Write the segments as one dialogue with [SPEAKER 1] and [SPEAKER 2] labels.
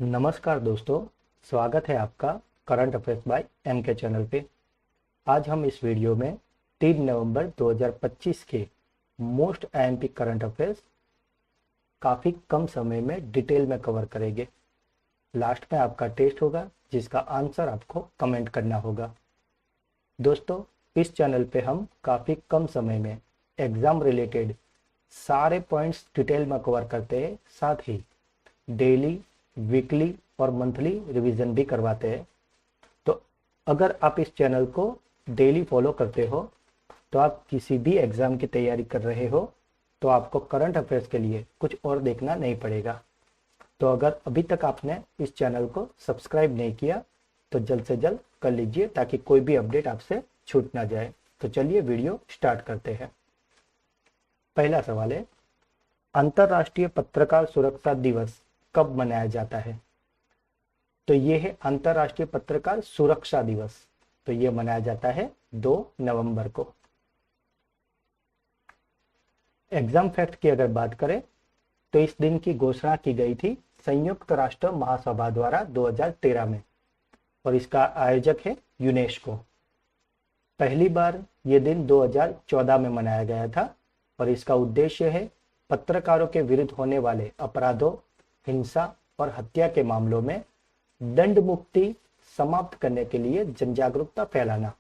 [SPEAKER 1] नमस्कार दोस्तों, स्वागत है आपका करंट अफेयर्स बाय एम के चैनल पे। आज हम इस वीडियो में 3 नवंबर 2025 के मोस्ट आईएमपी करंट अफेयर्स काफ़ी कम समय में डिटेल में कवर करेंगे। लास्ट में आपका टेस्ट होगा जिसका आंसर आपको कमेंट करना होगा। दोस्तों, इस चैनल पे हम काफ़ी कम समय में एग्ज़ाम रिलेटेड सारे पॉइंट्स डिटेल में कवर करते हैं, साथ ही डेली, वीकली और मंथली रिवीजन भी करवाते हैं। तो अगर आप इस चैनल को डेली फॉलो करते हो तो आप किसी भी एग्ज़ाम की तैयारी कर रहे हो तो आपको करंट अफेयर्स के लिए कुछ और देखना नहीं पड़ेगा। तो अगर अभी तक आपने इस चैनल को सब्सक्राइब नहीं किया तो जल्द से जल्द कर लीजिए ताकि कोई भी अपडेट आपसे छूट ना जाए। तो चलिए वीडियो स्टार्ट करते हैं। पहला सवाल है, अंतर्राष्ट्रीय पत्रकार सुरक्षा दिवस कब मनाया जाता है? तो ये है अंतर्राष्ट्रीय पत्रकार सुरक्षा दिवस। तो ये मनाया जाता है 2 नवंबर को। एग्जाम फैक्ट की अगर बात करें तो इस दिन की घोषणा की गई थी संयुक्त राष्ट्र महासभा द्वारा 2013 में और इसका आयोजक है यूनेस्को। पहली बार ये दिन 2014 में मनाया गया था और इसका उद्देश्य है पत्रकारों के विरुद्ध होने वाले अपराधों, हिंसा और हत्या के मामलों में दंड मुक्ति समाप्त करने के लिए जनजागरूकता फैलाना।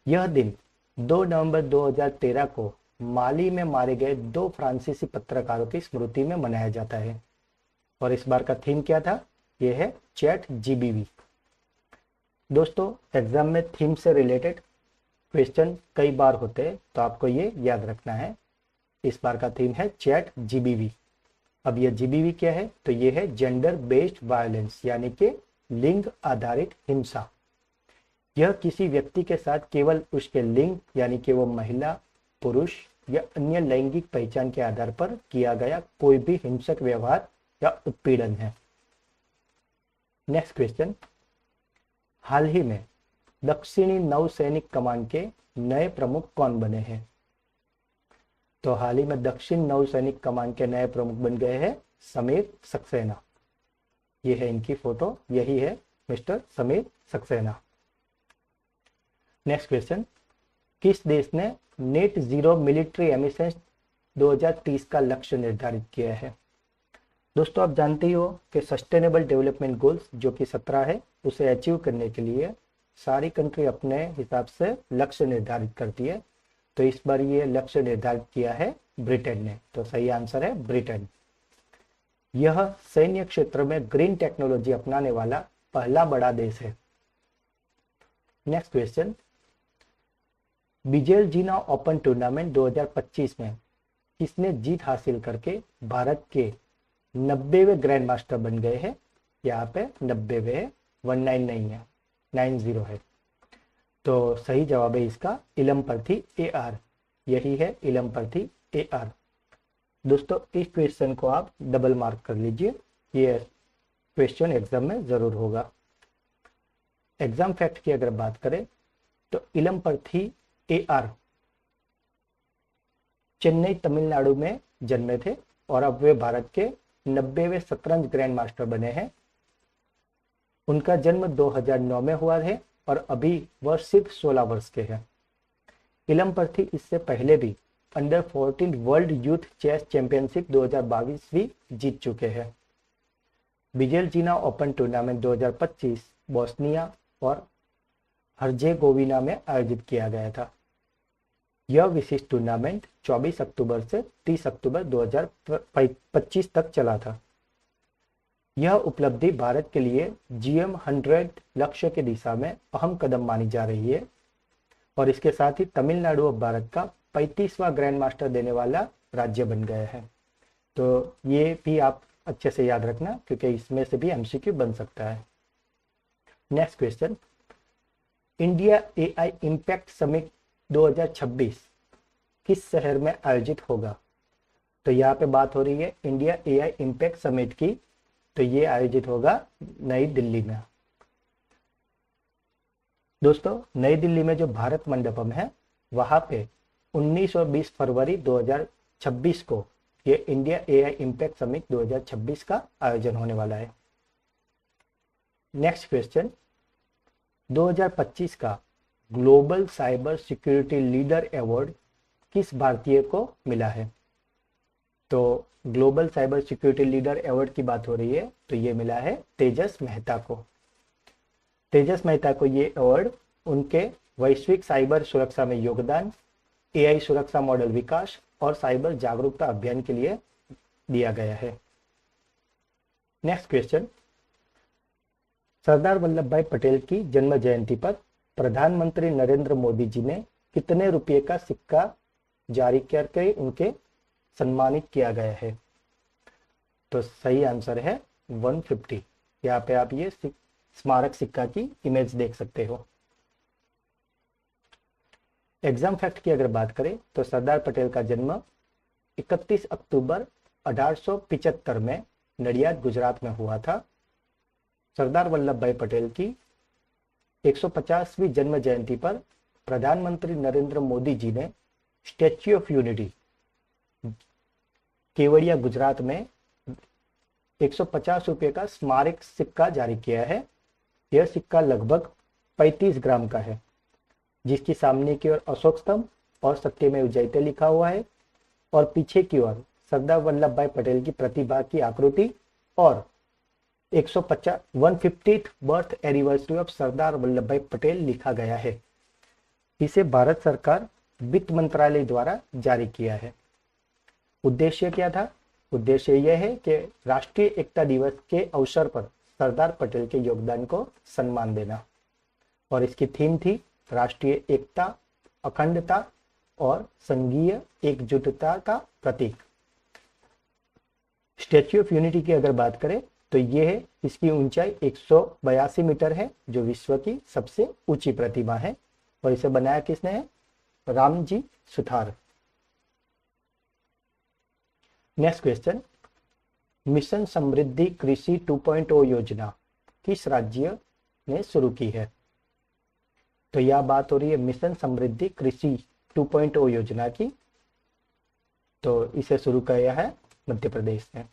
[SPEAKER 1] यह दिन 2 नवंबर 2013 को माली में मारे गए 2 फ्रांसीसी पत्रकारों की स्मृति में मनाया जाता है और इस बार का थीम क्या था? यह है चैट जीबीवी। दोस्तों, एग्जाम में थीम से रिलेटेड क्वेश्चन कई बार होते हैं तो आपको ये याद रखना है। इस बार का थीम है चैट जीबीवी। अब ये जीबीवी क्या है? तो ये है जेंडर बेस्ड वायलेंस, यानी कि लिंग आधारित हिंसा। यह किसी व्यक्ति के साथ केवल उसके लिंग यानी कि वो महिला, पुरुष या अन्य लैंगिक पहचान के आधार पर किया गया कोई भी हिंसक व्यवहार या उत्पीड़न है। नेक्स्ट क्वेश्चन, हाल ही में दक्षिणी नौसैनिक कमान के नए प्रमुख कौन बने हैं? तो हाल ही में दक्षिण नौसैनिक कमान के नए प्रमुख बन गए हैं समीर सक्सेना। ये है इनकी फोटो, यही है mister Sameer Saxena. Next question, किस देश ने नेट जीरो मिलिट्री एमिशंस 2030 का लक्ष्य निर्धारित किया है? दोस्तों, आप जानते ही हो कि सस्टेनेबल डेवलपमेंट गोल्स जो कि 17 है, उसे अचीव करने के लिए सारी कंट्री अपने हिसाब से लक्ष्य निर्धारित करती है। तो इस बार ये लक्ष्य निर्धारित किया है ब्रिटेन ने। तो सही आंसर है ब्रिटेन। यह सैन्य क्षेत्र में ग्रीन टेक्नोलॉजी अपनाने वाला पहला बड़ा देश है। नेक्स्ट क्वेश्चन, बिजेलजीना ओपन टूर्नामेंट 2025 में किसने जीत हासिल करके भारत के 90वें ग्रैंड मास्टर बन गए हैं? यहाँ पे 90वें है, 19 नहीं है, 90 है। तो सही जवाब है इसका इलमपर्थी AR। यही है इलमपर्थी AR। दोस्तों, इस क्वेश्चन को आप डबल मार्क कर लीजिए, ये क्वेश्चन एग्जाम में जरूर होगा। एग्जाम फैक्ट की अगर बात करें तो इलमपर्थी AR चेन्नई तमिलनाडु में जन्मे थे और अब वे भारत के 90वें शतरंज ग्रैंड मास्टर बने हैं। उनका जन्म 2009 में हुआ है और अभी वह सिर्फ 16 वर्ष के हैं। इलमपर्थी इससे पहले भी under 14 world youth chess championship 2022 भी जीत चुके हैं। बिजेलजीना ओपन टूर्नामेंट 2025 बोस्निया और हर्जेगोविना में आयोजित किया गया था। यह विशिष्ट टूर्नामेंट 24 अक्टूबर से 30 अक्टूबर 2025 तक चला था। यह उपलब्धि भारत के लिए GM 100 लक्ष्य की दिशा में अहम कदम मानी जा रही है और इसके साथ ही तमिलनाडु अब भारत का 35वां ग्रैंड मास्टर देने वाला राज्य बन गया है। तो ये भी आप अच्छे से याद रखना क्योंकि इसमें से भी MCQ बन सकता है। Next question, India AI impact summit 2026 किस शहर में आयोजित होगा? तो यहाँ पे बात हो रही है इंडिया AI इम्पैक्ट समिट की। तो ये आयोजित होगा नई दिल्ली में। दोस्तों, नई दिल्ली में जो भारत मंडपम है वहां पे 19 और 20 फरवरी 2026 को ये इंडिया एआई इम्पैक्ट समिट 2026 का आयोजन होने वाला है। नेक्स्ट क्वेश्चन, 2025 का global cyber security leader award किस भारतीय को मिला है? तो global cyber security leader award की बात हो रही है, तो ये मिला है तेजस मेहता को। तेजस मेहता को ये अवार्ड उनके वैश्विक साइबर सुरक्षा में योगदान, एआई सुरक्षा मॉडल विकास और साइबर जागरूकता अभियान के लिए दिया गया है। नेक्स्ट क्वेश्चन, सरदार वल्लभ भाई पटेल की जन्म जयंती पर प्रधानमंत्री नरेंद्र मोदी जी ने कितने रुपये का सिक्का जारी करके उनके सम्मानित किया गया है? तो सही आंसर है 150। यहाँ पे आप ये स्मारक सिक्का की इमेज देख सकते हो। एग्जाम फैक्ट की अगर बात करें तो सरदार पटेल का जन्म 31 अक्टूबर 1875 में नडियाद गुजरात में हुआ था। सरदार वल्लभ भाई पटेल की 150वीं जन्म जयंती पर प्रधानमंत्री नरेंद्र मोदी जी ने statue of unity Kevadia Gujarat में 150 रुपये का स्मारक सिक्का जारी किया है। यह सिक्का लगभग 35 ग्राम का है, जिसकी सामने की ओर अशोक स्तंभ और सत्यमेव जयते लिखा हुआ है और पीछे की ओर सरदार वल्लभ भाई पटेल की प्रतिभा की आकृति और 150th birth anniversary of Sardar Vallabh भाई पटेल लिखा गया है। इसे भारत सरकार वित्त मंत्रालय द्वारा जारी किया है। उद्देश्य क्या था? उद्देश्य यह है कि राष्ट्रीय एकता दिवस के अवसर पर सरदार पटेल के योगदान को सम्मान देना, और इसकी थीम थी राष्ट्रीय एकता, अखंडता और संघीय एकजुटता का प्रतीक। स्टैच्यू ऑफ यूनिटी की अगर बात करें तो यह है, इसकी ऊंचाई 182 मीटर है, जो विश्व की सबसे ऊंची प्रतिमा है, और इसे बनाया किसने है? Ramji Suthar. Next question, mission समृद्धि कृषि 2.0 योजना किस राज्य ने शुरू की है? तो यह बात हो रही है मिशन समृद्धि कृषि 2.0 योजना की। तो इसे शुरू किया है मध्य प्रदेश ने।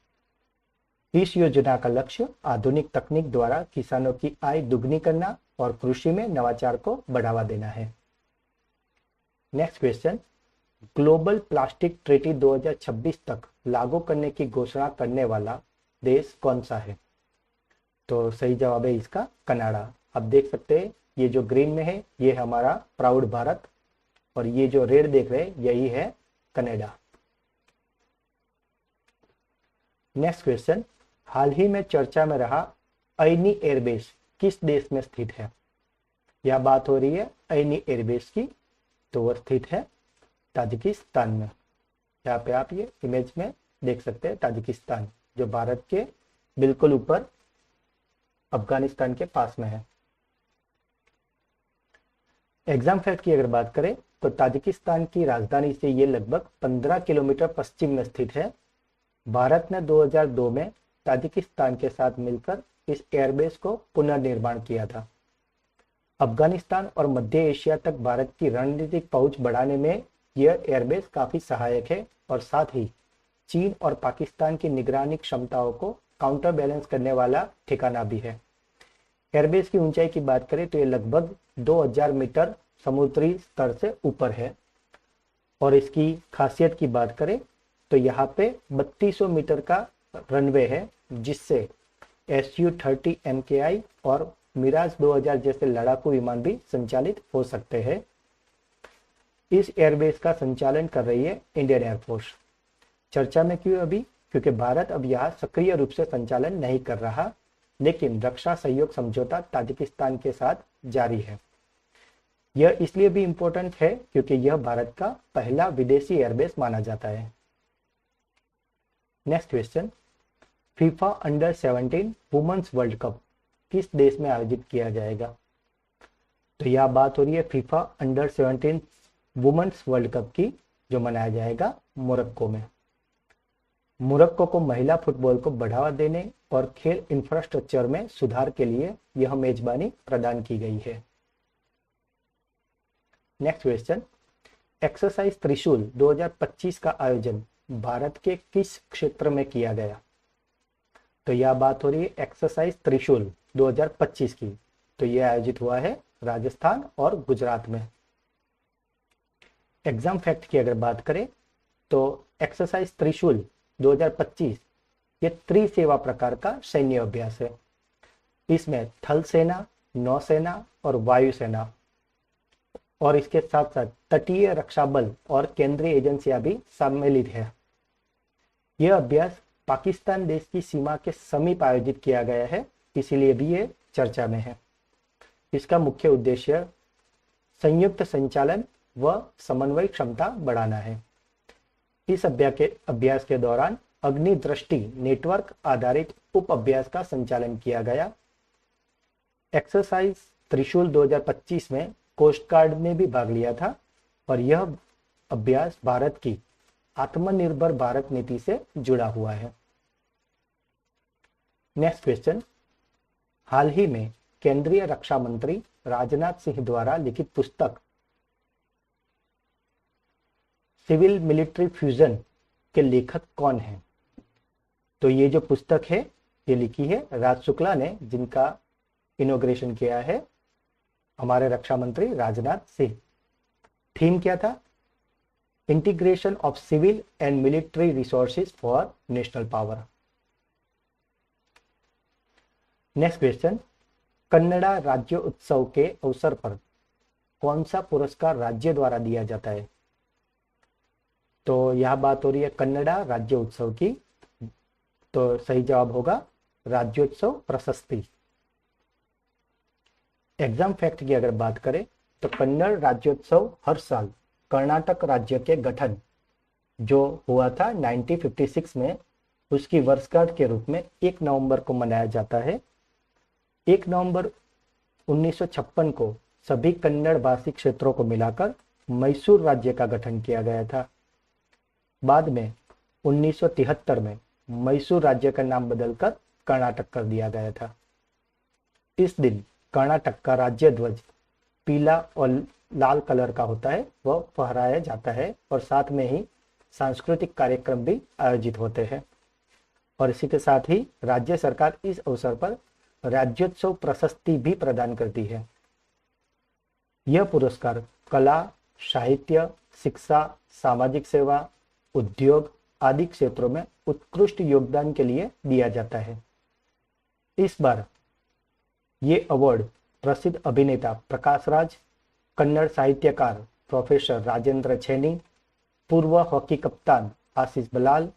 [SPEAKER 1] इस योजना का लक्ष्य आधुनिक तकनीक द्वारा किसानों की आय दुगनी करना और कृषि में नवाचार को बढ़ावा देना है। Next question, global plastic treaty 2026 तक लागू करने की घोषणा करने वाला देश कौन सा है? तो सही जवाब है इसका कनाडा। आप देख सकते हैं ये जो ग्रीन में है ये हमारा प्राउड भारत, और ये जो रेड देख रहे हैं यही है कनाडा। नेक्स्ट क्वेश्चन, हाल ही में चर्चा में रहा ऐनी एयरबेस किस देश में स्थित है? यह बात हो रही है ऐनी एयरबेस की, तो वह स्थित है ताजिकिस्तान में। यहाँ पे आप ये इमेज में देख सकते हैं ताजिकिस्तान, जो भारत के बिल्कुल ऊपर अफगानिस्तान के पास में है। एग्जाम फैक्ट की अगर बात करें तो ताजिकिस्तान की राजधानी से ये लगभग 15 किलोमीटर पश्चिम में स्थित है। भारत ने 2002 में ताजिकिस्तान के साथ मिलकर इस एयरबेस को पुनर्निर्माण किया था। अफगानिस्तान और मध्य एशिया तक भारत की रणनीतिक पहुंच बढ़ाने में यह एयरबेस काफी सहायक है, और साथ ही चीन और पाकिस्तान की निगरानी क्षमताओं को काउंटर बैलेंस करने वाला ठिकाना भी है। एयरबेस की ऊंचाई की बात करें तो ये लगभग 2000 मीटर समुद्री स्तर से ऊपर है, और इसकी खासियत की बात करें तो यहाँ पे 3200 मीटर का रनवे है, जिससे Su-30 MKI और मिराज 2000 जैसे लड़ाकू विमान भी संचालित हो सकते हैं। इस एयरबेस का संचालन कर रही है इंडियन एयरफोर्स। चर्चा में क्यों अभी? क्योंकि भारत अब यहाँ सक्रिय रूप से संचालन नहीं कर रहा, लेकिन रक्षा सहयोग समझौता ताजिकिस्तान के साथ जारी है। यह इसलिए भी इम्पोर्टेंट है क्योंकि यह भारत का पहला विदेशी एयरबेस माना जाता है। Next question, FIFA under 17 women's world cup किस देश में आयोजित किया जाएगा? तो यह बात हो रही है FIFA under 17 women's world cup की, जो मनाया जाएगा मोरक्को में। मोरक्को को महिला फुटबॉल को बढ़ावा देने और खेल इंफ्रास्ट्रक्चर में सुधार के लिए यह मेजबानी प्रदान की गई है। नेक्स्ट क्वेश्चन, एक्सरसाइज त्रिशूल 2025 का आयोजन भारत के किस क्षेत्र में किया गया? तो यह बात हो रही है एक्सरसाइज त्रिशूल 2025 की। तो यह आयोजित हुआ है राजस्थान और गुजरात में। एग्जाम फैक्ट की अगर बात करें तो एक्सरसाइज त्रिशूल 2025 ये त्रिसेवा प्रकार का सैन्य अभ्यास है। इसमें थल सेना, नौसेना और वायुसेना और इसके साथ साथ तटीय रक्षा बल और केंद्रीय एजेंसियां भी सम्मिलित है। यह अभ्यास पाकिस्तान देश की सीमा के समीप आयोजित किया गया है, इसीलिए भी ये चर्चा में है। इसका मुख्य उद्देश्य संयुक्त संचालन व समन्वय क्षमता बढ़ाना है। इस अभ्यास के दौरान अग्नि दृष्टि नेटवर्क आधारित उप अभ्यास का संचालन किया गया। एक्सरसाइज त्रिशूल 2025 में कोस्ट गार्ड ने भी भाग लिया था और यह अभ्यास भारत की आत्मनिर्भर भारत नीति से जुड़ा हुआ है। नेक्स्ट क्वेश्चन, हाल ही में केंद्रीय रक्षा मंत्री राजनाथ सिंह द्वारा लिखित पुस्तक सिविल मिलिट्री फ्यूजन के लेखक कौन है? तो ये जो पुस्तक है ये लिखी है राज शुक्ला ने, जिनका इनॉग्रेशन किया है हमारे रक्षा मंत्री राजनाथ सिंह। थीम क्या था? Integration of civil and military resources for national power. Next question, Kannada राज्य उत्सव के अवसर पर कौन सा पुरस्कार राज्य द्वारा दिया जाता है? तो यह बात हो रही है कन्नड़ा राज्य उत्सव की। तो सही जवाब होगा राज्योत्सव प्रशस्ति। एग्जाम फैक्ट की अगर बात करें तो कन्नड़ राज्योत्सव हर साल कर्नाटक राज्य के गठन जो हुआ था 1956 में, उसकी वर्षगांठ के रूप में 1 नवंबर को मनाया जाता है। 1 नवंबर 1956 को सभी कन्नड़ भाषी क्षेत्रों को मिलाकर मैसूर राज्य का गठन किया गया था। बाद में 1973 में मैसूर राज्य का नाम बदलकर कर्नाटक कर दिया गया था। इस दिन कर्नाटक का राज्य ध्वज पीला और लाल कलर का होता है, वह फहराया जाता है और साथ में ही सांस्कृतिक कार्यक्रम भी आयोजित होते हैं। और इसी के साथ ही राज्य सरकार इस अवसर पर राज्योत्सव प्रशस्ति भी प्रदान करती है। यह पुरस्कार कला, साहित्य, शिक्षा, सामाजिक सेवा, उद्योग आदि क्षेत्रों में उत्कृष्ट योगदान के लिए दिया जाता है। इस बार ये अवार्ड प्रसिद्ध अभिनेता प्रकाश राज, कन्नड़ साहित्यकार प्रोफेसर राजेंद्र छेनी, पूर्व हॉकी कप्तान आशीष बलाल,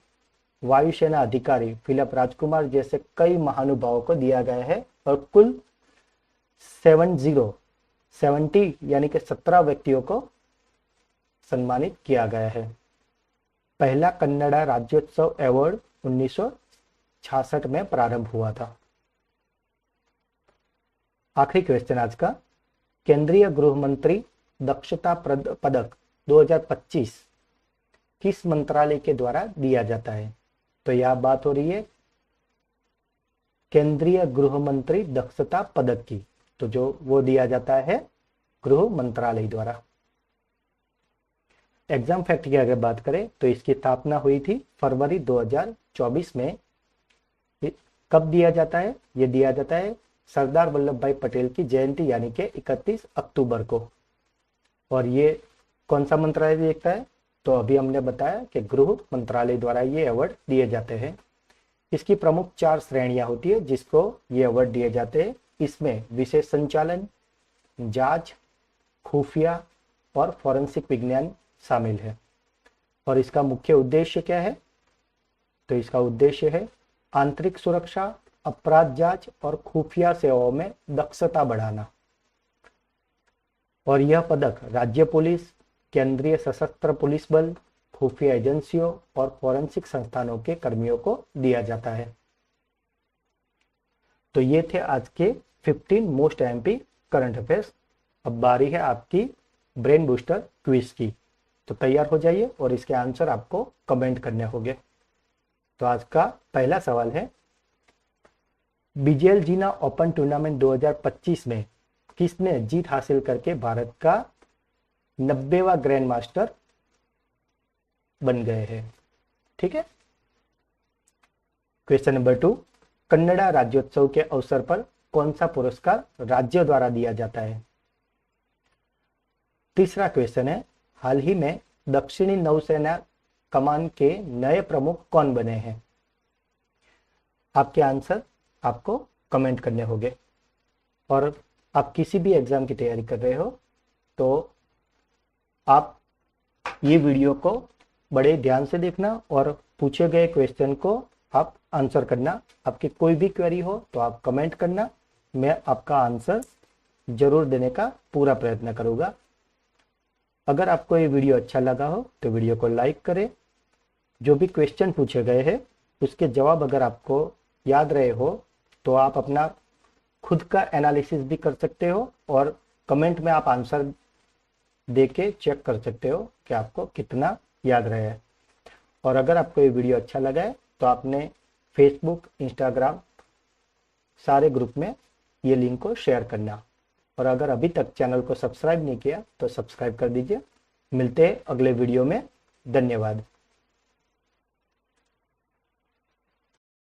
[SPEAKER 1] वायुसेना अधिकारी फिलिप राजकुमार जैसे कई महानुभावों को दिया गया है और कुल 70 यानी कि 17 व्यक्तियों को सम्मानित किया गया है। पहला कन्नड़ा राज्योत्सव अवार्ड 1966 में प्रारंभ हुआ था। आखिरी क्वेश्चन आज का, केंद्रीय गृह मंत्री दक्षता पदक 2025 किस मंत्रालय के द्वारा दिया जाता है? तो यह बात हो रही है केंद्रीय गृह मंत्री दक्षता पदक की, तो जो वो दिया जाता है गृह मंत्रालय द्वारा। एग्जाम फैक्ट की अगर बात करें तो इसकी स्थापना हुई थी फरवरी 2024 में। कब दिया जाता है? ये दिया जाता है सरदार वल्लभ भाई पटेल की जयंती यानी कि 31 अक्टूबर को। और ये कौन सा मंत्रालय देखता है? तो अभी हमने बताया कि गृह मंत्रालय द्वारा ये अवार्ड दिए जाते हैं। इसकी प्रमुख 4 श्रेणियां होती है जिसको ये अवार्ड दिए जाते हैं। इसमें विशेष संचालन, जांच, खुफिया और फॉरेंसिक विज्ञान शामिल है। और इसका मुख्य उद्देश्य क्या है? तो इसका उद्देश्य है आंतरिक सुरक्षा, अपराध जांच और खुफिया सेवाओं में दक्षता बढ़ाना। और यह पदक राज्य पुलिस, केंद्रीय सशस्त्र पुलिस बल, खुफिया एजेंसियों और फॉरेंसिक संस्थानों के कर्मियों को दिया जाता है। तो ये थे आज के 15 मोस्ट एमपी करंट अफेयर्स। अब बारी है आपकी ब्रेन बूस्टर क्विज की, तो तैयार हो जाइए और इसके आंसर आपको कमेंट करने होंगे। तो आज का पहला सवाल है, बीजेएल जीना ओपन टूर्नामेंट 2025 में किसने जीत हासिल करके भारत का 90वां ग्रैंड मास्टर बन गए हैं? ठीक है। क्वेश्चन नंबर 2, कन्नड़ा राज्योत्सव के अवसर पर कौन सा पुरस्कार राज्य द्वारा दिया जाता है? तीसरा क्वेश्चन है, हाल ही में दक्षिणी नौसेना कमान के नए प्रमुख कौन बने हैं? आपके आंसर आपको कमेंट करने होंगे। और आप किसी भी एग्जाम की तैयारी कर रहे हो तो आप ये वीडियो को बड़े ध्यान से देखना और पूछे गए क्वेश्चन को आप आंसर करना। आपकी कोई भी क्वेरी हो तो आप कमेंट करना, मैं आपका आंसर जरूर देने का पूरा प्रयत्न करूंगा। अगर आपको ये वीडियो अच्छा लगा हो तो वीडियो को लाइक करें। जो भी क्वेश्चन पूछे गए हैं उसके जवाब अगर आपको याद रहे हो तो आप अपना खुद का एनालिसिस भी कर सकते हो और कमेंट में आप आंसर दे के चेक कर सकते हो कि आपको कितना याद रहा है। और अगर आपको ये वीडियो अच्छा लगा है तो आपने फेसबुक, इंस्टाग्राम सारे ग्रुप में ये लिंक को शेयर करना। और अगर अभी तक चैनल को सब्सक्राइब नहीं किया तो सब्सक्राइब कर दीजिए। मिलते हैं अगले वीडियो में। धन्यवाद।